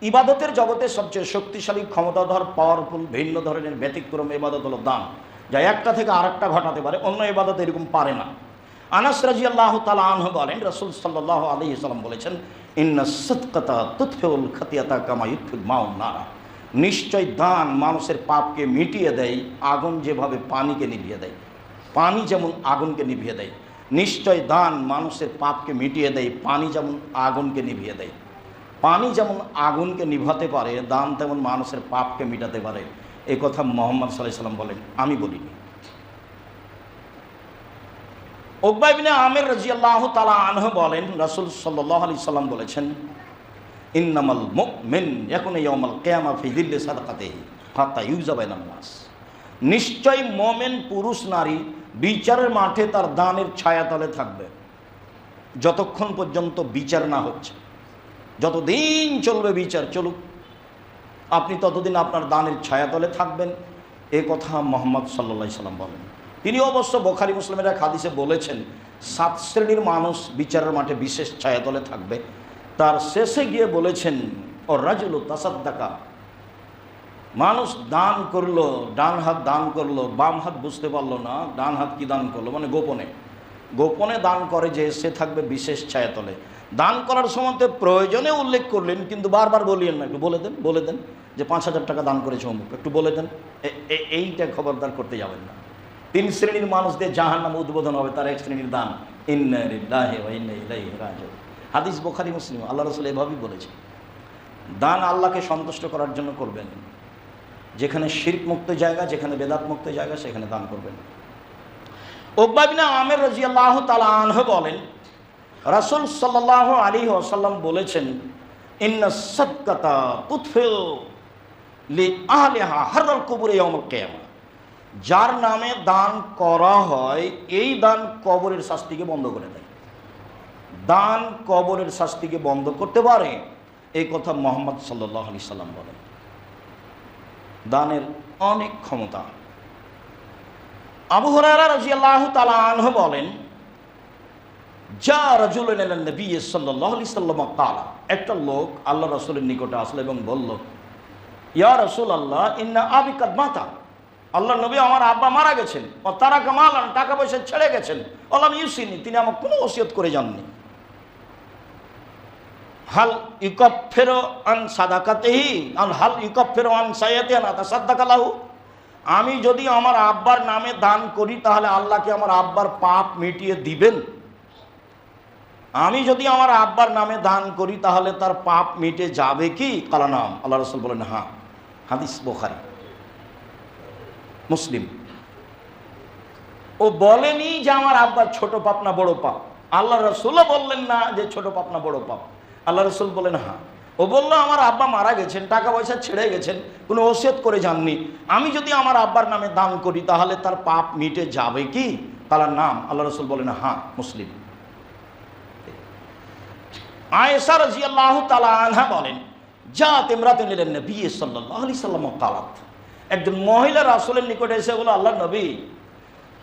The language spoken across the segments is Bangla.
ইবাদতের জগতে সবচেয়ে শক্তিশালী, ক্ষমতাধর, পাওয়ারফুল, ভিন্ন ধরনের ব্যতিক্রম ইবাদত হলো দান, যা একটা থেকে আরেকটা ঘটাতে পারে, অন্য ইবাদত এরকম পারে না। আনাস রাদিয়াল্লাহু তাআলা আনহু বলেন, রাসূল সাল্লাল্লাহু আলাইহি ওয়াসাল্লাম বলেছেন, ইন্নাস সাদকাতা তুতফিউল খাতিয়াতা কামা ইউতফিল মাউন নারা। নিশ্চয় দান মানুষের পাপকে মিটিয়ে দেয়, আগুন যেভাবে পানিকে নিভিয়ে দেয়। পানি যেমন আগুনকে নিভিয়ে দেয়, নিশ্চয় দান মানুষের পাপকে মিটিয়ে দেয়, পানি যেমন আগুনকে নিভিয়ে দেয়। পানি যেমন আগুনকে নিভাতে পারে, দান তেমন মানুষের পাপকে মিটাতে পারে। এই কথা মুহাম্মদ সাল্লাল্লাহু আলাইহি ওয়াসাল্লাম বলেন, আমি বলিনি। উকবা ইবনে আমির রাদিয়াল্লাহু তাআলা আনহু বলেন, রাসূল সাল্লাল্লাহু আলাইহি ওয়াসাল্লাম বলেছেন, ইন্নামাল মুমিন ইয়াকুনু ইয়াউমাল কিয়ামা ফি যিল্লি সাদাকাতিহি হাত্তা ইউজা বাইনান নাস। নিশ্চয় মুমিন পুরুষ নারী বিচারের মাঠে তার দানের ছায়াতলে থাকবে, যতক্ষণ পর্যন্ত বিচার না হচ্ছে। যতদিন চলবে বিচার চলুক, আপনি ততদিন আপনার দানের ছায়াতলে থাকবেন। এ কথা মুহাম্মদ সাল্লাল্লাহু আলাইহি ওয়াসাল্লাম বলেন। তিনি অবশ্য বুখারী মুসলিমের এক হাদিসে বলেছেন, 7 শ্রেণীর মানুষ বিচারের মাঠে বিশেষ ছায়াতলে থাকবে। তার শেষে গিয়ে বলেছেন, ও রাজুলু তাসাদ্দাকা, মানুষ দান করলো, ডান হাত দান করলো, বাম হাত বুঝতে পারলো না ডান হাত কি দান করলো, মানে গোপনে গোপনে দান করে, যে সে থাকবে বিশেষ ছায়াতলে। দান করার সময় প্রয়োজনে উল্লেখ করলেন, কিন্তু বারবার বলিয়েন না, একটু বলে দেন যে 5,000 টাকা দান করেছে অমুক, একটু বলে দেন। এইটা খবরদার করতে যাবেন না। 3 শ্রেণীর মানুষদের জাহান্নামে উদ্বোধন হবে, তার এক শ্রেণীর দান। ইন্না লিল্লাহি ওয়া ইন্না ইলাইহি রাজিউন। হাদিস বুখারী মুসলিম। আল্লাহ রাসূল এভাবেই বলেছে, দান আল্লাহকে সন্তুষ্ট করার জন্য করবেন। যেখানে শিরক মুক্ত জায়গা, যেখানে বেদাত মুক্ত জায়গা, সেখানে দান করবেন। উকবা ইবনে আমির রাদিয়াল্লাহু তাআলা আনহু বলেন, রাসূল সাল্লাল্লাহু আলাইহি ওয়াসাল্লাম বলেছেন, ইন্নাস সাদকাতা তুতফিউ লিআহলিহা হাররাল কুবুর ইয়াউমাল কিয়ামা। যার নামে দান করা হয়, এই দান কবরের শাস্তিকে বন্ধ করে দেয়। দান কবরের শাস্তিকে বন্ধ করতে পারে, এই কথা মুহাম্মদ সাল্লাল্লাহু আলাইহি সাল্লাম বলেন। দানের অনেক ক্ষমতা। আবু হুরায়রা রাদিয়াল্লাহু তাআলা আনহু বলেন, যা রাজুলুন ইলা নবী সাল্লাল্লাহু আলাইহি সাল্লাম ক্বালা, একটা লোক আল্লাহ রাসূলের নিকটে আসলো এবং বলল, ইয়া রাসূলুল্লাহ ইন্না আবি কাদ মাতা। আল্লাহ নবী, আমার আব্বা মারা গেছেন, ও তারা কামালান, টাকা পয়সা ছেড়ে গেছেন, আল্লাহ ইউসিনি, তিনি আমাকে কোনো ওসিয়ত করে যাননি। হাল ইউকাফিরু আন সাদাকাতিহি আন হাল ইউকাফিরু আন সাইয়্যাতিহি আন তাসাদ্দাকা লাহু। আমি যদি আমার আব্বার নামে দান করি, তাহলে আল্লাহ কি আমার আব্বার পাপ মিটিয়ে দিবেন? আমি যদি আমার আব্বার নামে দান করি, তাহলে তার পাপ মিটে যাবে কি? কালা নাম। আল্লাহ রাসূল বলেন, হ্যাঁ। হাদিস বুখারী মুসলিম। ও বলেনি যে আমার আব্বার ছোট পাপ না বড় পাপ। আল্লাহ রাসূলও বললেন না যে ছোট পাপ না বড় পাপ। আল্লাহ রাসূল বলেন, হ্যাঁ। ও বলল, আমার আব্বা মারা গেছেন, টাকা পয়সা ছেড়ে গেছেন, কোনো ওসিয়ত করে যাননি। আমি যদি আমার আব্বার নামে দান করি, তাহলে তার পাপ মিটে যাবে কি? তার নাম। আল্লাহ রাসূল বলেন, হ্যাঁ। মুসলিম। আয়েশা রাদিয়াল্লাহু তাআলা আনহা বলেন, জাত ইমরাতুন ইলা নবী সাল্লাল্লাহু আলাইহি সাল্লাম ক্বালাত। একজন মহিলা রাসূলের নিকটে এসে বলল, আল্লাহর নবী,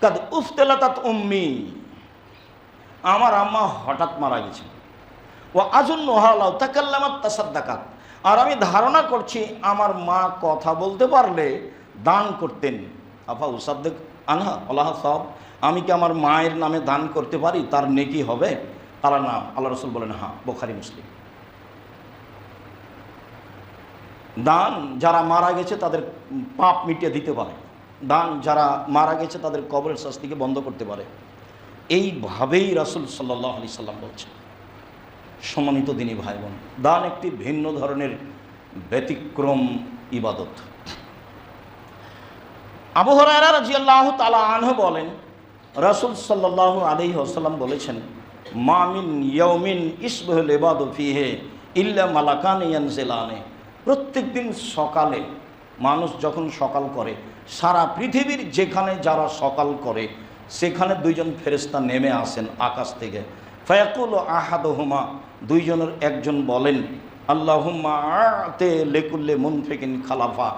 কাদ উফতালাতাত উম্মি, আমার আম্মা হঠাৎ মারা গেছে। ওয়া আযুন্নুহা লাউ তাকাল্লামাত তাসাদ্দাকাত, আর আমি ধারণা করছি আমার মা কথা বলতে পারলে দান করতেন। আফা উসাদ্দিক আনহা আল্লাহ সাহাব, আমি কি আমার মায়ের নামে দান করতে পারি? তার নেকি হবে? তার নাম। আল্লাহ রাসূল বলেন, হ্যাঁ। বুখারী মুসলিম। দান যারা মারা গেছে তাদের পাপ মিটিয়ে দিতে পারে। দান যারা মারা গেছে তাদের কবরের শাস্তিকে বন্ধ করতে পারে। এইভাবেই রাসূল সাল্লাল্লাহু আলাইহি সাল্লাম বলছেন। সম্মানিত দিনী ভাই বোন, দান একটি ভিন্ন ধরনের ব্যতিক্রম ইবাদত। আবু হুরায়রা রাদিয়াল্লাহু তাআলা আনহু বলেন, রাসূল সাল্লাল্লাহু আলাইহি ওয়াসাল্লাম বলেছেন, মা মিন ইয়াউমিন ইসবাহুল ইবাদু ফিহি ইল্লা মালাকান ইয়ানজিলানে। প্রত্যেকদিন সকালে মানুষ যখন সকাল করে, সারা পৃথিবীর যেখানে যারা সকাল করে, সেখানে 2জন ফেরেশতা নেমে আসেন আকাশ থেকে। ফায়াকুলু আহাদুহুমা, 2জনের একজন বলেন, আল্লাহুম্মা আতে লিকুল্লি মুনফিকিন খালাফা,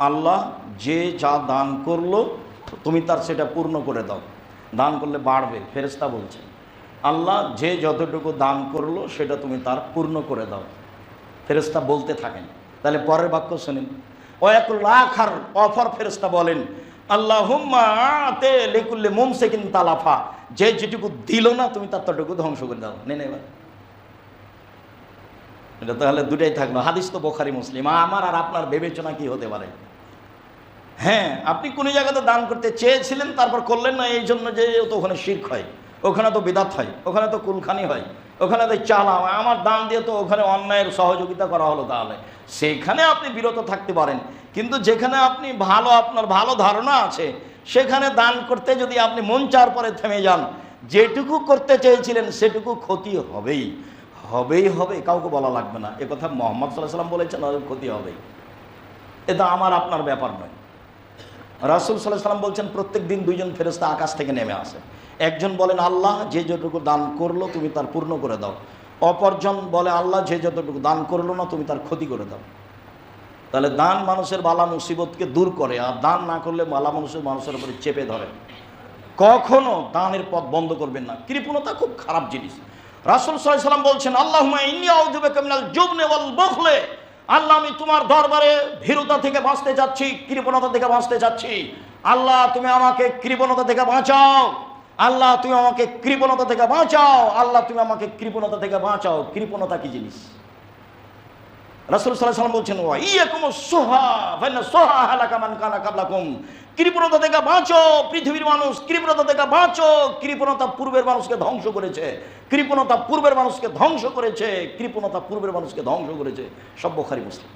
আল্লাহ যে যা দান করলো তুমি তার সেটা পূর্ণ করে দাও। দান করলে বাড়বে। ফেরেশতা বলছেন, আল্লাহ যে যতটুকু দান করলো সেটা তুমি তার পূর্ণ করে দাও। ফেরেশতা বলতে থাকেন। তাহলে পরের বাক্য শুনেন, ওয়াকুল আখার, অপর ফেরেশতা বলেন, আল্লাহুম্মা আতে লিকুল্লি মুমসিকিন তালাফা, যে যেটুকু দিল না তুমি তার ততটুকু ধ্বংস করে দাও। নেন এবার, এটা তাহলে দুটাই থাকলো। হাদিস তো বুখারী মুসলিম। আমার আর আপনার বিবেচনা কি হতে পারে? হ্যাঁ, আপনি কোন জায়গাতে দান করতে চেয়েছিলেন, তারপর করলেন না, এই জন্য যে তো ওখানে শিরক হয়, ওখানে তো বিদাত হয়, ওখানে তো কুলখানি হয়, ওখানে তো চালা, আমার দান দিয়ে তো ওখানে অন্যায়ের সহযোগিতা করা হলো, তাহলে সেখানে আপনি বিরত থাকতে পারেন। কিন্তু যেখানে আপনি ভালো, আপনার ভালো ধারণা আছে, সেখানে দান করতে যদি আপনি মন চার পরে থেমে যান, যেটুকু করতে চেয়েছিলেন সেটুকু ক্ষতি হবেই হবেই হবে, কাউকে বলা লাগবে না। এ কথা মুহাম্মদ সাল্লাল্লাহু আলাইহি ওয়াসাল্লাম বলেছেন, আর ক্ষতি হবেই। এটা আমার আপনার ব্যাপার নয়। রাসূল সাল্লাল্লাহু আলাইহি ওয়াসাল্লাম বলছেন, প্রত্যেক দিন দুইজন ফেরেশতা আকাশ থেকে নেমে আসে। একজন বলেন, আল্লাহ যে যতটুকু দান করলো তুমি তার পূর্ণ করে দাও। অপরজন বলে, আল্লাহ যে যতটুকু দান করলো না তুমি তার ক্ষতি করে দাও। তাহলে দান মানুষের বালা মুসিবতকে দূর করে, আর দান না করলে বালা মানুষের উপরে চেপে ধরে। কখনো দানের পথ বন্ধ করবেন না। কৃপণতা খুব খারাপ জিনিস। রাসূল সাল্লাল্লাহু আলাইহি ওয়াসাল্লাম বলছেন, আল্লাহুম্মা ইন্নী আউযু বিকা মিনাল জুবনি ওয়াল বুখলি, আল্লাহ আমি তোমার দরবারে ভীরুতা থেকে বাঁচতে চাচ্ছি, কৃপণতা থেকে বাঁচতে চাচ্ছি। আল্লাহ তুমি আমাকে কৃপণতা থেকে বাঁচাও, আল্লাহ তুমি আমাকে কৃপণতা থেকে বাঁচাও, আল্লাহ তুমি আমাকে কৃপণতা থেকে বাঁচাও। কৃপণতা কি জিনিস? রাসূল সাল্লাল্লাহু আলাইহি ওয়াসাল্লাম বলছেন, ওয়া ইয়াকুমুস সুহা ফাইন্না সুহা হালাকা মান কানা কাবলাকুম, কৃপণতা থেকে বাঁচো পৃথিবীর মানুষ, কৃপণতা থেকে বাঁচো। কৃপণতা পূর্বের মানুষকে ধ্বংস করেছে, কৃপণতা পূর্বের মানুষকে ধ্বংস করেছে, কৃপণতা পূর্বের মানুষকে ধ্বংস করেছে। সব বুখারী মুসলিম।